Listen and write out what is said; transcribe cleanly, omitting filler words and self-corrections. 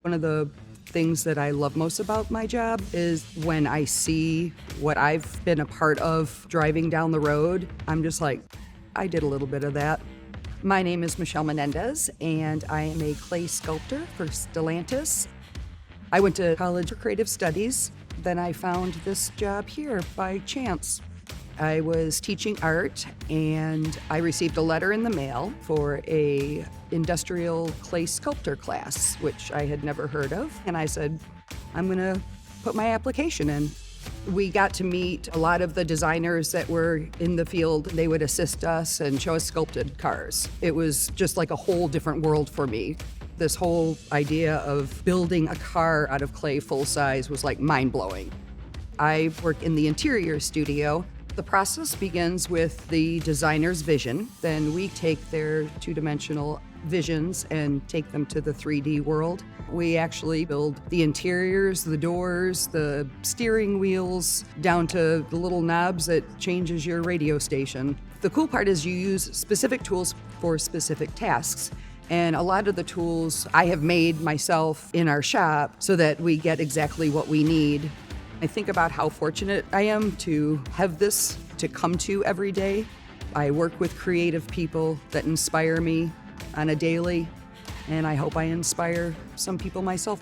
One of the things that I love most about my job is when I see what I've been a part of driving down the road. I'm just like, I did a little bit of that. My name is Michelle Menendez, and I am a clay sculptor for Stellantis. I went to college for creative studies. Then I found this job here by chance. I was teaching art, and I received a letter in the mail for a industrial clay sculptor class, which I had never heard of. And I said, I'm gonna put my application in. We got to meet a lot of the designers that were in the field. They would assist us and show us sculpted cars. It was just like a whole different world for me. This whole idea of building a car out of clay full size was like mind-blowing. I work in the interior studio. The process begins with the designer's vision. Then we take their two-dimensional visions and take them to the 3D world. We actually build the interiors, the doors, the steering wheels, down to the little knobs that changes your radio station. The cool part is you use specific tools for specific tasks. And a lot of the tools I have made myself in our shop so that we get exactly what we need. I think about how fortunate I am to have this to come to every day. I work with creative people that inspire me on a daily, and I hope I inspire some people myself.